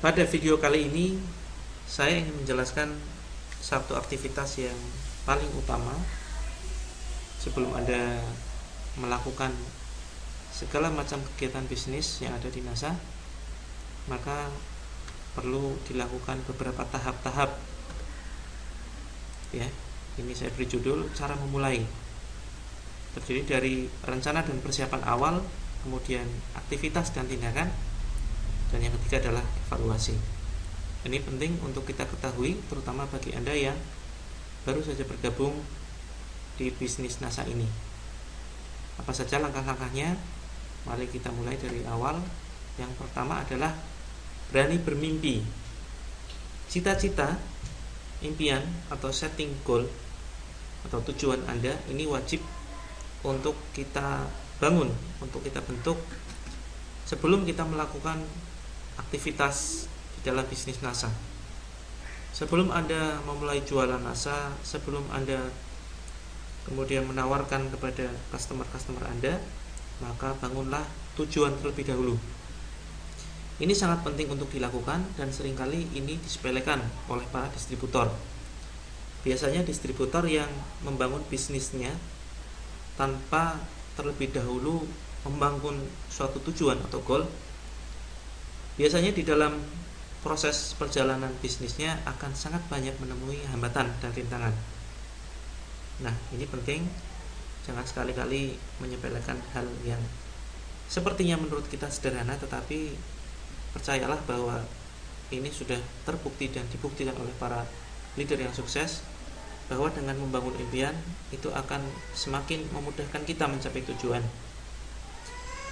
Pada video kali ini saya ingin menjelaskan satu aktivitas yang paling utama sebelum Anda melakukan segala macam kegiatan bisnis yang ada di NASA. Maka perlu dilakukan beberapa tahap-tahap. Ya, ini saya beri judul cara memulai. Terdiri dari rencana dan persiapan awal, kemudian aktivitas dan tindakan, dan yang ketiga adalah evaluasi. Ini penting untuk kita ketahui, terutama bagi Anda yang baru saja bergabung di bisnis NASA ini. Apa saja langkah-langkahnya? Mari kita mulai dari awal. Yang pertama adalah berani bermimpi. Cita-cita, impian atau setting goal atau tujuan Anda ini wajib untuk kita bangun, untuk kita bentuk sebelum kita melakukan aktivitas di dalam bisnis NASA. Sebelum Anda memulai jualan NASA, sebelum Anda kemudian menawarkan kepada customer-customer Anda, maka bangunlah tujuan terlebih dahulu. Ini sangat penting untuk dilakukan dan seringkali ini disepelekan oleh para distributor. Biasanya distributor yang membangun bisnisnya tanpa terlebih dahulu membangun suatu tujuan atau goal, biasanya di dalam proses perjalanan bisnisnya akan sangat banyak menemui hambatan dan rintangan. Nah, ini penting, jangan sekali-kali menyepelekan hal yang sepertinya menurut kita sederhana, tetapi percayalah bahwa ini sudah terbukti dan dibuktikan oleh para leader yang sukses, bahwa dengan membangun impian itu akan semakin memudahkan kita mencapai tujuan,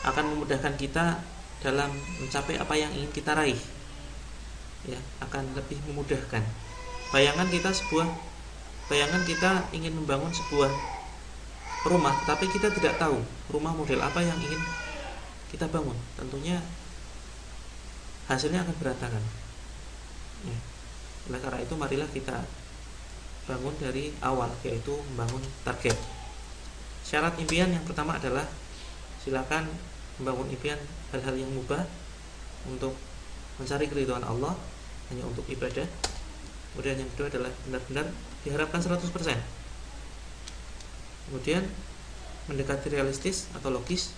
akan memudahkan kita dalam mencapai apa yang ingin kita raih, ya, akan lebih memudahkan. Bayangan kita ingin membangun sebuah rumah, tapi kita tidak tahu rumah model apa yang ingin kita bangun, tentunya hasilnya akan berantakan. Ya. Oleh karena itu, marilah kita bangun dari awal, yaitu membangun target. Syarat impian yang pertama adalah silakan membangun impian hal-hal yang mubah untuk mencari keridhaan Allah, hanya untuk ibadah. Kemudian yang kedua adalah benar-benar diharapkan 100%. Kemudian mendekati realistis atau logis,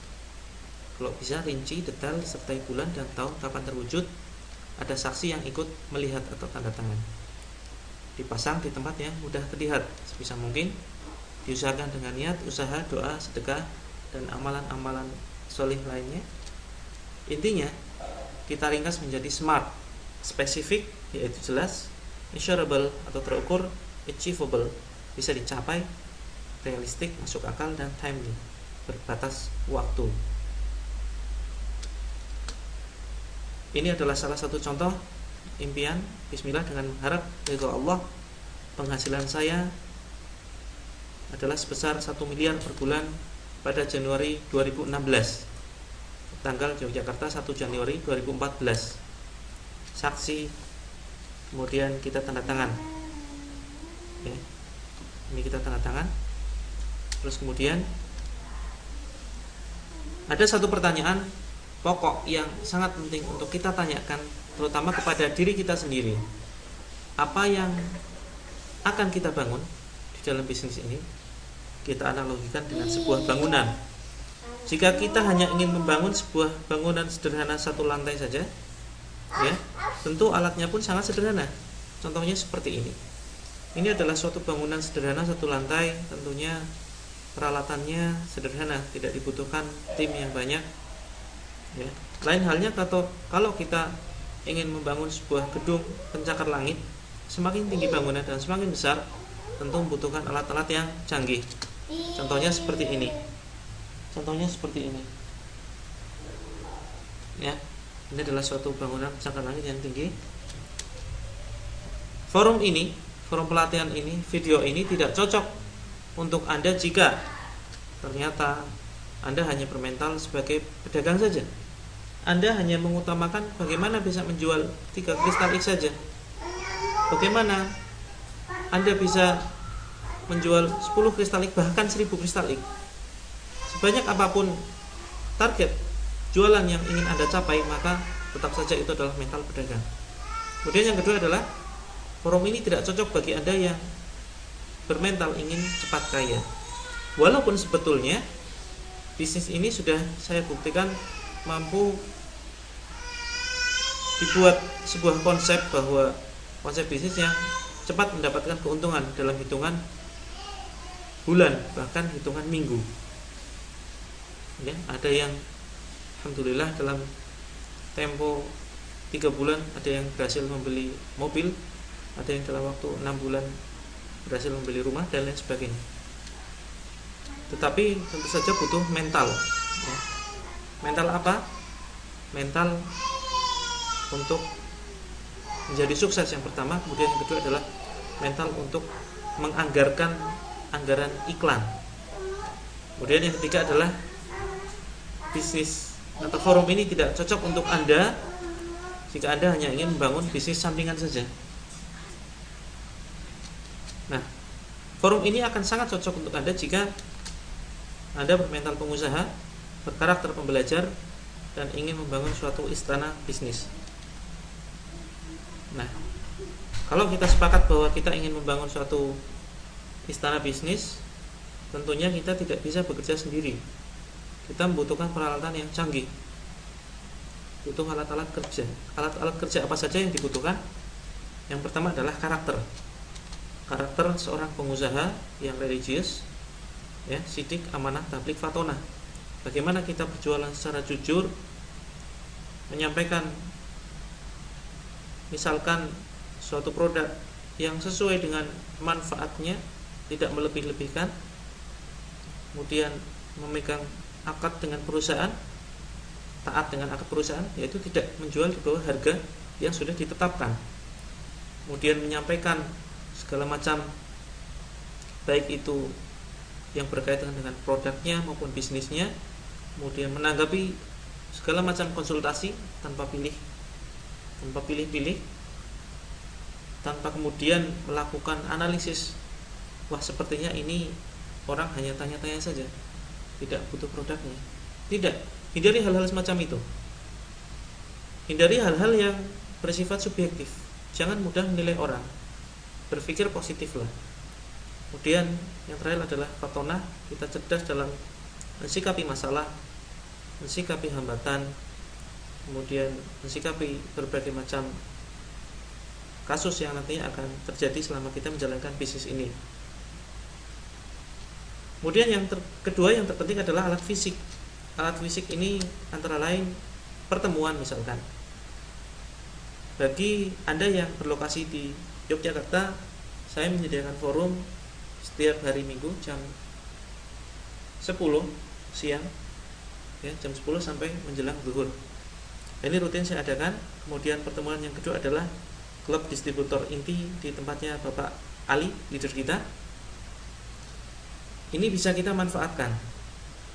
kalau bisa rinci, detail, sertai bulan dan tahun kapan terwujud. Ada saksi yang ikut melihat atau tanda tangan. Dipasang di tempat yang mudah terlihat sebisa mungkin. Diusahakan dengan niat, usaha, doa, sedekah, dan amalan-amalan solih lainnya. Intinya kita ringkas menjadi SMART, spesifik yaitu jelas, measurable atau terukur, achievable bisa dicapai, realistik masuk akal, dan timely berbatas waktu. Ini adalah salah satu contoh impian. Bismillah, dengan mengharap ridho Allah, penghasilan saya adalah sebesar 1 miliar per bulan pada Januari 2016. Tanggal Yogyakarta 1 Januari 2014. Saksi, kemudian kita tanda tangan. Ya. Ini kita tanda tangan. Terus kemudian ada satu pertanyaan pokok yang sangat penting untuk kita tanyakan, terutama kepada diri kita sendiri. Apa yang akan kita bangun di dalam bisnis ini? Kita analogikan dengan sebuah bangunan. Jika kita hanya ingin membangun sebuah bangunan sederhana satu lantai saja, ya, tentu alatnya pun sangat sederhana. Contohnya seperti ini. Ini adalah suatu bangunan sederhana satu lantai, tentunya peralatannya sederhana, tidak dibutuhkan tim yang banyak. Ya. Lain halnya kalau kita ingin membangun sebuah gedung pencakar langit, semakin tinggi bangunan dan semakin besar, tentu membutuhkan alat-alat yang canggih. Contohnya seperti ini. Ya, ini adalah suatu bangunan pencakar langit yang tinggi. Forum pelatihan ini, video ini tidak cocok untuk Anda jika ternyata Anda hanya bermental sebagai pedagang saja. Anda hanya mengutamakan bagaimana bisa menjual 3 kristal X saja. Bagaimana Anda bisa menjual 10 kristal X, bahkan 1000 kristal X. Sebanyak apapun target jualan yang ingin Anda capai, maka tetap saja itu adalah mental pedagang. Kemudian yang kedua adalah forum ini tidak cocok bagi Anda yang bermental ingin cepat kaya. Walaupun sebetulnya bisnis ini sudah saya buktikan mampu dibuat sebuah konsep, bahwa konsep bisnis yang cepat mendapatkan keuntungan dalam hitungan bulan, bahkan hitungan minggu. Ya, ada yang alhamdulillah dalam tempo 3 bulan ada yang berhasil membeli mobil, ada yang dalam waktu 6 bulan berhasil membeli rumah dan lain sebagainya. Tetapi tentu saja butuh mental, ya. Mental apa? Mental untuk menjadi sukses yang pertama. Kemudian yang kedua adalah mental untuk menganggarkan anggaran iklan. Kemudian yang ketiga adalah bisnis atau forum ini tidak cocok untuk Anda jika Anda hanya ingin membangun bisnis sampingan saja. Nah, forum ini akan sangat cocok untuk Anda jika Anda bermental pengusaha, berkarakter pembelajar, dan ingin membangun suatu istana bisnis. Nah, kalau kita sepakat bahwa kita ingin membangun suatu istana bisnis, tentunya kita tidak bisa bekerja sendiri. Kita membutuhkan peralatan yang canggih, butuh alat-alat kerja. Alat-alat kerja apa saja yang dibutuhkan? Yang pertama adalah karakter seorang pengusaha yang religius, ya, sidik, amanah, tablik, fatona. Bagaimana kita berjualan secara jujur, menyampaikan misalkan suatu produk yang sesuai dengan manfaatnya, tidak melebih-lebihkan. Kemudian memegang akad dengan perusahaan, taat dengan akad perusahaan, yaitu tidak menjual di bawah harga yang sudah ditetapkan. Kemudian menyampaikan segala macam, baik itu yang berkaitan dengan produknya maupun bisnisnya. Kemudian menanggapi segala macam konsultasi tanpa pilih-pilih, tanpa kemudian melakukan analisis. Wah, sepertinya ini orang hanya tanya-tanya saja, tidak butuh produknya. Tidak, hindari hal-hal semacam itu. Hindari hal-hal yang bersifat subjektif. Jangan mudah menilai orang. Berpikir positiflah. Kemudian yang terakhir adalah fatona. Kita cerdas dalam mensikapi masalah, mensikapi hambatan, kemudian mensikapi berbagai macam kasus yang nantinya akan terjadi selama kita menjalankan bisnis ini. Kemudian yang kedua yang terpenting adalah alat fisik. Alat fisik ini antara lain pertemuan misalkan. Bagi Anda yang berlokasi di Yogyakarta, saya menyediakan forum setiap hari Minggu jam 10 siang, ya, jam 10 sampai menjelang zuhur. Ini rutin saya adakan. Kemudian pertemuan yang kedua adalah klub distributor inti di tempatnya Bapak Ali, leader kita. Ini bisa kita manfaatkan.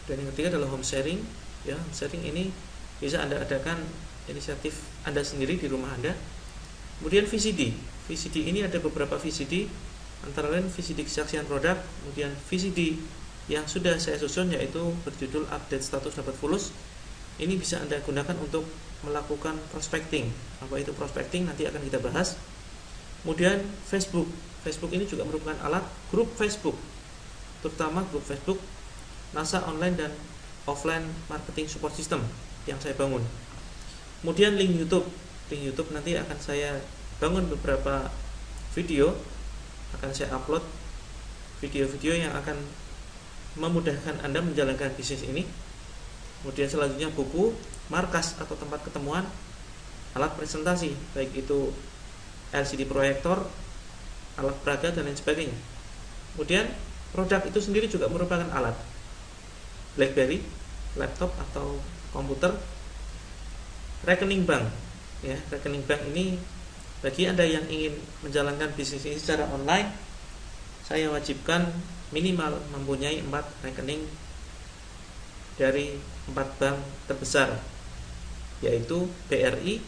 Dan yang ketiga adalah home sharing. Ya, home sharing ini bisa Anda adakan inisiatif Anda sendiri di rumah Anda. Kemudian VCD. VCD ini ada beberapa VCD, antara lain VCD kesaksian produk, kemudian VCD yang sudah saya susun yaitu berjudul update status dapat fulus. Ini bisa Anda gunakan untuk melakukan prospecting. Apa itu prospecting? Nanti akan kita bahas. Kemudian Facebook. Facebook ini juga merupakan alat grup Facebook, terutama grup Facebook NASA Online dan Offline Marketing Support System yang saya bangun. Kemudian link YouTube. Link YouTube nanti akan saya bangun beberapa video, akan saya upload video-video yang akan memudahkan Anda menjalankan bisnis ini. Kemudian selanjutnya buku, markas atau tempat ketemuan, alat presentasi, baik itu LCD proyektor, alat peraga dan lain sebagainya. Kemudian produk itu sendiri juga merupakan alat. BlackBerry, laptop atau komputer, rekening bank. Ya, rekening bank ini bagi Anda yang ingin menjalankan bisnis ini secara online, saya wajibkan minimal mempunyai 4 rekening dari 4 bank terbesar, yaitu BRI,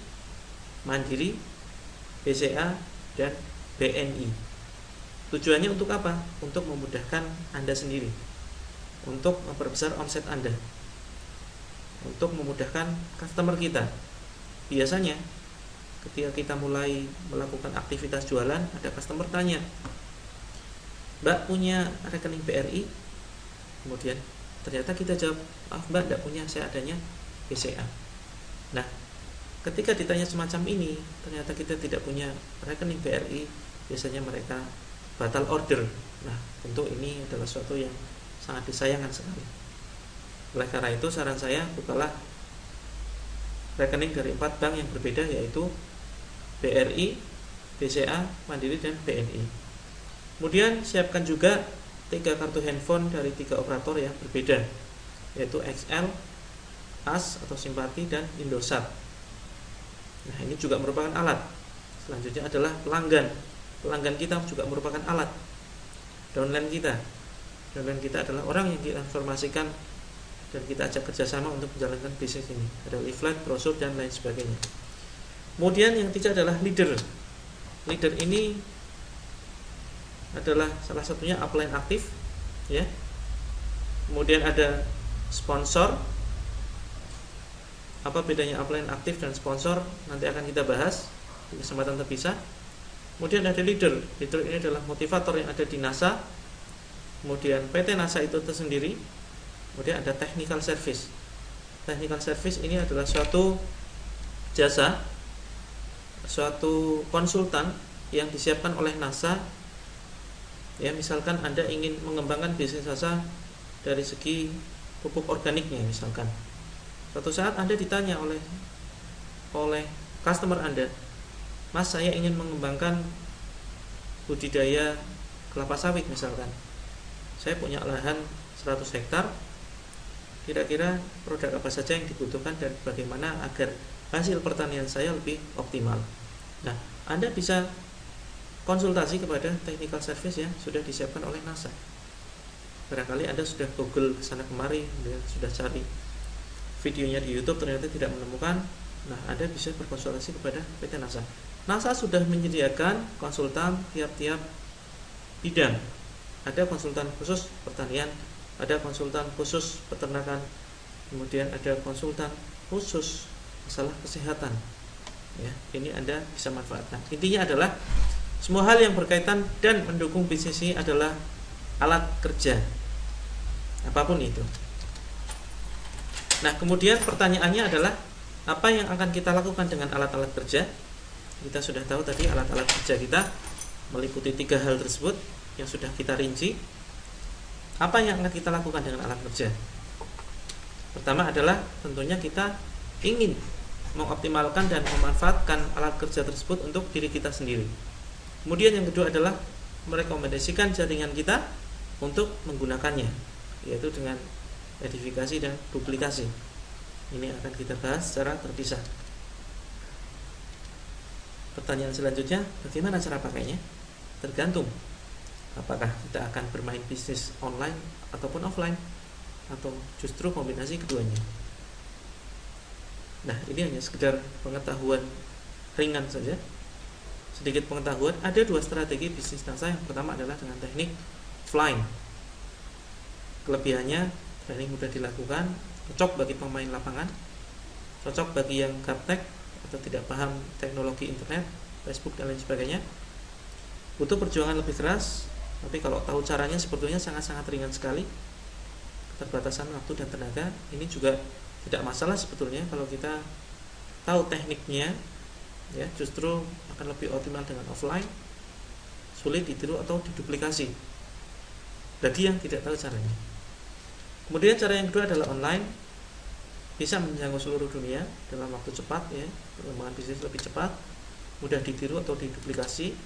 Mandiri, BCA, dan BNI. Tujuannya untuk apa? Untuk memudahkan Anda sendiri, untuk memperbesar omset Anda, untuk memudahkan customer kita. Biasanya ketika kita mulai melakukan aktivitas jualan, ada customer tanya, Mbak punya rekening BRI? Kemudian ternyata kita jawab, Mbak tidak punya, saya adanya BCA. Nah, ketika ditanya semacam ini, ternyata kita tidak punya rekening BRI, biasanya mereka batal order. Nah, tentu ini adalah suatu yang sangat disayangkan sekali. Oleh karena itu, saran saya, bukalah rekening dari 4 bank yang berbeda, yaitu BRI, BCA, Mandiri, dan BNI. Kemudian siapkan juga 3 kartu handphone dari 3 operator yang berbeda, yaitu XL, AS atau Simpati, dan Indosat. Nah, ini juga merupakan alat. Selanjutnya adalah pelanggan. Pelanggan kita juga merupakan alat. Downline kita adalah orang yang kita informasikan dan kita ajak kerjasama untuk menjalankan bisnis ini. Ada leaflet, brosur, dan lain sebagainya. Kemudian yang ketiga adalah leader. Leader ini adalah salah satunya upline aktif, ya. Kemudian ada sponsor. Apa bedanya upline aktif dan sponsor? Nanti akan kita bahas di kesempatan terpisah. Kemudian ada leader. Leader ini adalah motivator yang ada di NASA. Kemudian PT NASA itu tersendiri. Kemudian ada technical service. Technical service ini adalah suatu jasa, suatu konsultan yang disiapkan oleh NASA. Ya, misalkan Anda ingin mengembangkan bisnis NASA dari segi pupuk organiknya misalkan. Suatu saat Anda ditanya oleh customer Anda, Mas, saya ingin mengembangkan budidaya kelapa sawit misalkan. Saya punya lahan 100 hektar. Kira-kira produk apa saja yang dibutuhkan dan bagaimana agar hasil pertanian saya lebih optimal. Nah, Anda bisa konsultasi kepada technical service yang sudah disiapkan oleh NASA. Barangkali Anda sudah Google kesana kemari, sudah cari videonya di YouTube, ternyata tidak menemukan. Nah, Anda bisa berkonsultasi kepada PT NASA. NASA sudah menyediakan konsultan tiap-tiap bidang. Ada konsultan khusus pertanian, ada konsultan khusus peternakan, kemudian ada konsultan khusus masalah kesehatan. Ya, ini Anda bisa manfaatkan. Intinya adalah semua hal yang berkaitan dan mendukung bisnis ini adalah alat kerja, apapun itu. Nah, kemudian pertanyaannya adalah apa yang akan kita lakukan dengan alat-alat kerja? Kita sudah tahu tadi alat-alat kerja kita meliputi 3 hal tersebut yang sudah kita rinci. Apa yang akan kita lakukan dengan alat kerja? Pertama adalah tentunya kita ingin mengoptimalkan dan memanfaatkan alat kerja tersebut untuk diri kita sendiri. Kemudian yang kedua adalah merekomendasikan jaringan kita untuk menggunakannya, yaitu dengan edifikasi dan duplikasi. Ini akan kita bahas secara terpisah. Pertanyaan selanjutnya, bagaimana cara pakainya? Tergantung apakah kita akan bermain bisnis online ataupun offline, atau justru kombinasi keduanya. Nah, ini hanya sekedar pengetahuan ringan saja. Sedikit pengetahuan, ada 2 strategi bisnis NASA. Yang pertama adalah dengan teknik offline. Kelebihannya, teknik mudah dilakukan, cocok bagi pemain lapangan, cocok bagi yang gaptek atau tidak paham teknologi internet, Facebook dan lain sebagainya. Butuh perjuangan lebih keras, tapi kalau tahu caranya sebetulnya sangat-sangat ringan sekali. Keterbatasan waktu dan tenaga ini juga tidak masalah sebetulnya kalau kita tahu tekniknya, ya, justru akan lebih optimal dengan offline. Sulit ditiru atau diduplikasi bagi yang tidak tahu caranya. Kemudian cara yang kedua adalah online, bisa menjangkau seluruh dunia dalam waktu cepat, ya, perkembangan bisnis lebih cepat, mudah ditiru atau diduplikasi,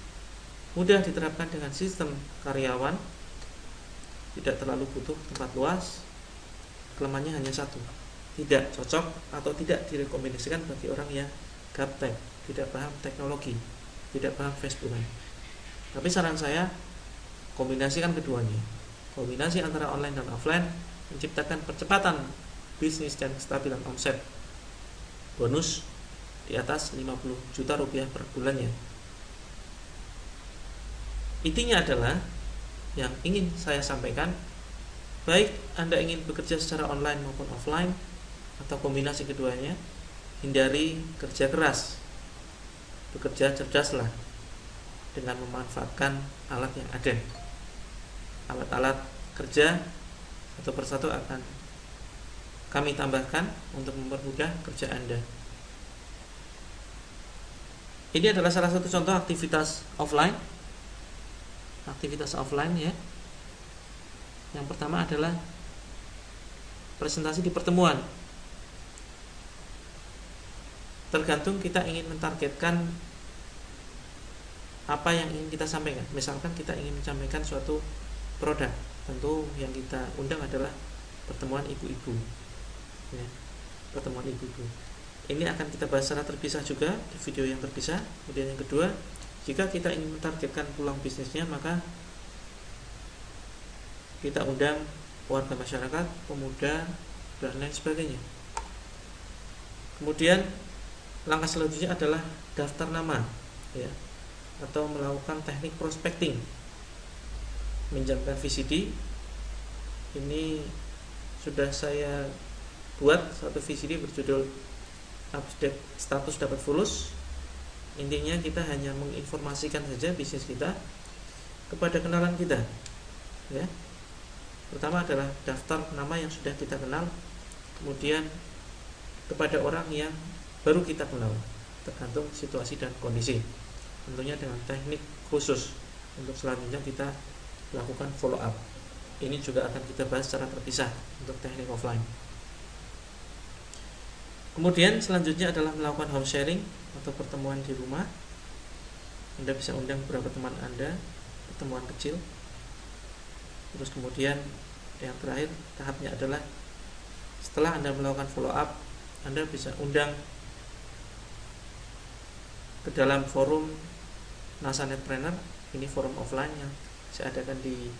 mudah diterapkan dengan sistem karyawan, tidak terlalu butuh tempat luas. Kelemahannya hanya satu, tidak cocok atau tidak direkomendasikan bagi orang yang gaptek, tidak paham teknologi, tidak paham Facebookan. Tapi saran saya, kombinasikan keduanya. Kombinasi antara online dan offline menciptakan percepatan bisnis dan kestabilan omset. Bonus di atas 50 juta rupiah per bulannya. Intinya adalah yang ingin saya sampaikan, baik Anda ingin bekerja secara online maupun offline atau kombinasi keduanya, hindari kerja keras. bekerja cerdaslah dengan memanfaatkan alat yang ada. Alat-alat kerja satu persatu akan kami tambahkan untuk mempermudah kerja Anda. Ini adalah salah satu contoh aktivitas offline. Aktivitas offline ya. Yang pertama adalah presentasi di pertemuan. Tergantung kita ingin mentargetkan apa yang ingin kita sampaikan. Misalkan kita ingin menyampaikan suatu produk, tentu yang kita undang adalah pertemuan ibu-ibu ya, pertemuan ibu-ibu. Ini akan kita bahas secara terpisah juga di video yang terpisah. Kemudian yang kedua, jika kita ingin mentargetkan peluang bisnisnya, maka kita undang warga masyarakat, pemuda, dan lain sebagainya. Kemudian langkah selanjutnya adalah daftar nama ya, atau melakukan teknik prospecting, minjamkan VCD. Ini sudah saya buat satu VCD berjudul update status dapat fulus. Intinya kita hanya menginformasikan saja bisnis kita kepada kenalan kita ya. Pertama adalah daftar nama yang sudah kita kenal, kemudian kepada orang yang baru kita kenal, tergantung situasi dan kondisi, tentunya dengan teknik khusus. Untuk selanjutnya kita lakukan follow up. Ini juga akan kita bahas secara terpisah untuk teknik offline. Kemudian selanjutnya adalah melakukan home sharing atau pertemuan di rumah. Anda bisa undang beberapa teman Anda, pertemuan kecil. Terus kemudian yang terakhir tahapnya adalah setelah Anda melakukan follow up, Anda bisa undang ke dalam forum NASA Netpreneur. Ini forum offline yang saya adakan di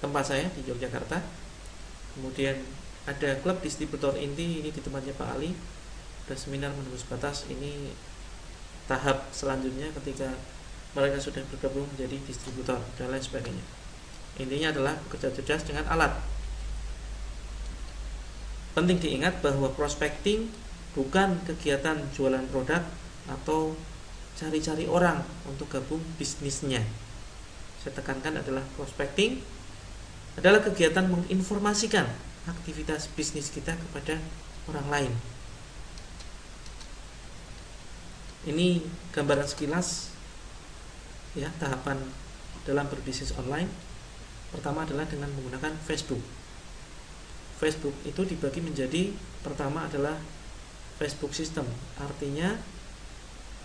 tempat saya di Yogyakarta. Kemudian ada klub distributor inti, ini di tempatnya Pak Ali. Ada seminar menembus batas, ini tahap selanjutnya ketika mereka sudah bergabung menjadi distributor dan lain sebagainya. Intinya adalah bekerja cerdas dengan alat. Penting diingat bahwa prospecting bukan kegiatan jualan produk atau cari-cari orang untuk gabung bisnisnya. Saya tekankan adalah prospecting adalah kegiatan menginformasikan aktivitas bisnis kita kepada orang lain. Ini gambaran sekilas ya tahapan dalam berbisnis online. Pertama adalah dengan menggunakan Facebook. Facebook itu dibagi menjadi, pertama adalah Facebook System. Artinya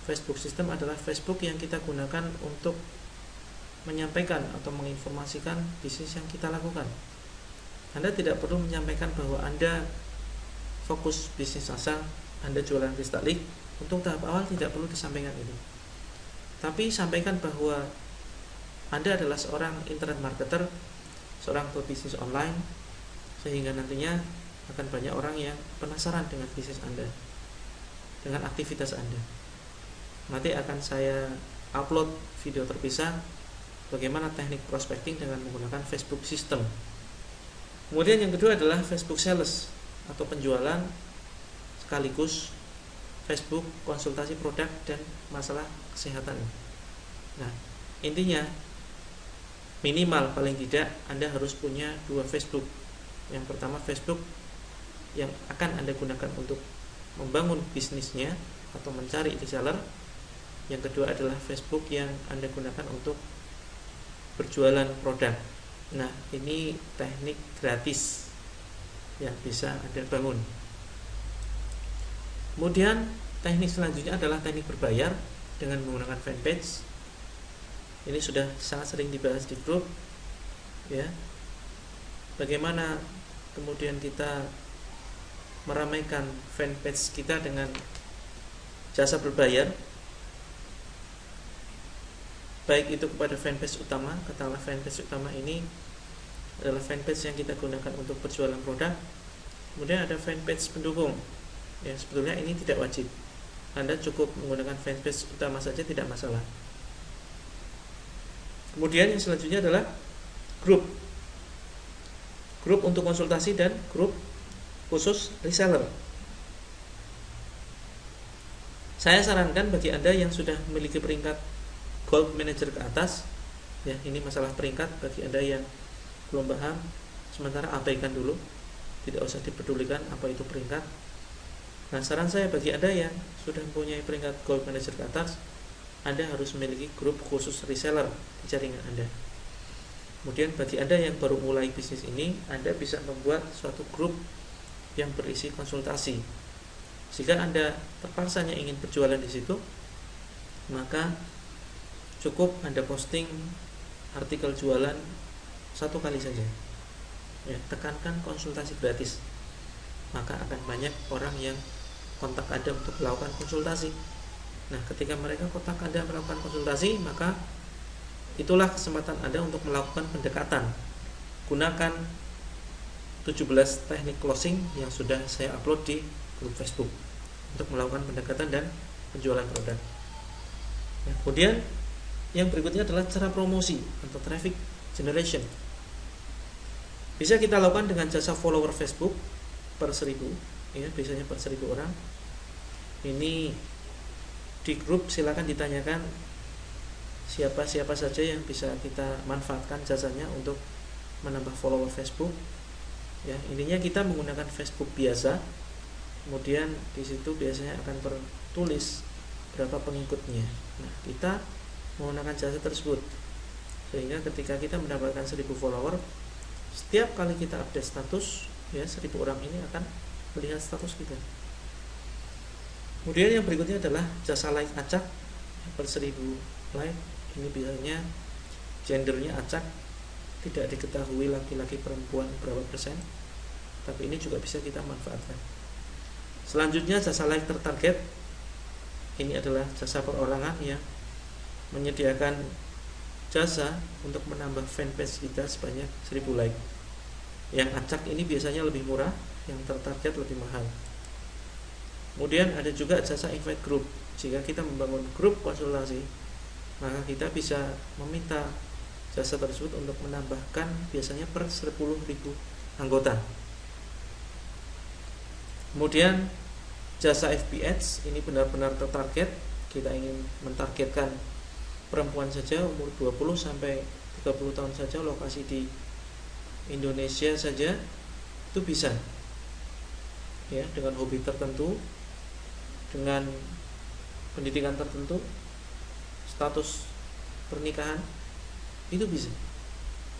Facebook System adalah Facebook yang kita gunakan untuk menyampaikan atau menginformasikan bisnis yang kita lakukan. Anda tidak perlu menyampaikan bahwa Anda fokus bisnis asal, Anda jualan kristalik. Untuk tahap awal tidak perlu disampaikan itu. Tapi sampaikan bahwa Anda adalah seorang internet marketer, seorang pebisnis online, sehingga nantinya akan banyak orang yang penasaran dengan bisnis Anda, dengan aktivitas Anda. Nanti akan saya upload video terpisah bagaimana teknik prospecting dengan menggunakan Facebook System. Kemudian yang kedua adalah Facebook Sales atau penjualan sekaligus Facebook konsultasi produk dan masalah kesehatan. Nah, intinya minimal paling tidak Anda harus punya 2 Facebook. Yang pertama Facebook yang akan Anda gunakan untuk membangun bisnisnya atau mencari reseller. Yang kedua adalah Facebook yang Anda gunakan untuk berjualan produk. Nah, ini teknik gratis yang bisa Anda bangun. Kemudian teknik selanjutnya adalah teknik berbayar dengan menggunakan fanpage. Ini sudah sangat sering dibahas di grup ya. Bagaimana kemudian kita meramaikan fanpage kita dengan jasa berbayar, baik itu kepada fanpage utama. Katakanlah fanpage utama ini adalah fanpage yang kita gunakan untuk berjualan produk. Kemudian ada fanpage pendukung. Ya, sebetulnya ini tidak wajib. Anda cukup menggunakan fanpage utama saja, tidak masalah. Kemudian yang selanjutnya adalah grup. Grup untuk konsultasi dan grup khusus reseller. Saya sarankan bagi Anda yang sudah memiliki peringkat Gold Manager ke atas, ya, ini masalah peringkat bagi Anda yang belum paham, sementara abaikan dulu, tidak usah dipedulikan apa itu peringkat. Nah, saran saya bagi Anda yang sudah mempunyai peringkat Gold Manager ke atas, Anda harus memiliki grup khusus reseller di jaringan Anda. Kemudian bagi Anda yang baru mulai bisnis ini, Anda bisa membuat suatu grup yang berisi konsultasi. Jika Anda terpaksanya ingin berjualan di situ, maka cukup Anda posting artikel jualan 1 kali saja. Ya, tekankan konsultasi gratis. Maka akan banyak orang yang kontak Anda untuk melakukan konsultasi. Nah, ketika mereka kontak Anda melakukan konsultasi, maka itulah kesempatan Anda untuk melakukan pendekatan. Gunakan 17 teknik closing yang sudah saya upload di grup Facebook untuk melakukan pendekatan dan penjualan produk. Nah, kemudian yang berikutnya adalah cara promosi atau traffic generation. Bisa kita lakukan dengan jasa follower Facebook per 1000, ya, biasanya per 1000 orang. Ini di grup silakan ditanyakan siapa saja yang bisa kita manfaatkan jasanya untuk menambah follower Facebook. Ya, intinya kita menggunakan Facebook biasa. Kemudian di situ biasanya akan tertulis berapa pengikutnya. Nah, kita menggunakan jasa tersebut sehingga ketika kita mendapatkan 1000 follower, setiap kali kita update status, ya, 1000 orang ini akan melihat status kita. Kemudian yang berikutnya adalah jasa like acak per 1000 like. Ini biasanya gendernya acak, tidak diketahui laki-laki perempuan berapa persen, tapi ini juga bisa kita manfaatkan. Selanjutnya jasa like tertarget. Ini adalah jasa perorangan yang menyediakan jasa untuk menambah fanpage kita sebanyak 1000 like. Yang acak ini biasanya lebih murah, yang tertarget lebih mahal. Kemudian ada juga jasa invite group. Jika kita membangun grup konsultasi, maka kita bisa meminta jasa tersebut untuk menambahkan biasanya per 10.000 anggota. Kemudian jasa FB Ads ini benar-benar tertarget. Kita ingin mentargetkan perempuan saja umur 20 sampai 30 tahun saja, lokasi di Indonesia saja, itu bisa, ya, dengan hobi tertentu, dengan pendidikan tertentu, status pernikahan, itu bisa.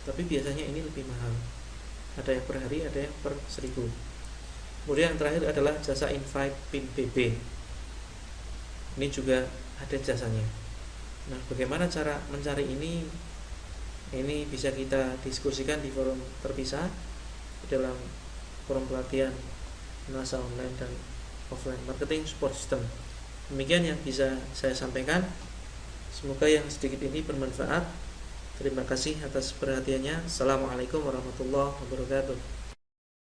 Tapi biasanya ini lebih mahal. Ada yang per hari, ada yang per 1000. Kemudian yang terakhir adalah jasa invite pin BB. Ini juga ada jasanya. Nah, bagaimana cara mencari ini? Ini bisa kita diskusikan di forum terpisah dalam forum pelatihan NASA online dan offline marketing support system. Demikian yang bisa saya sampaikan. Semoga yang sedikit ini bermanfaat. Terima kasih atas perhatiannya. Assalamualaikum warahmatullahi wabarakatuh.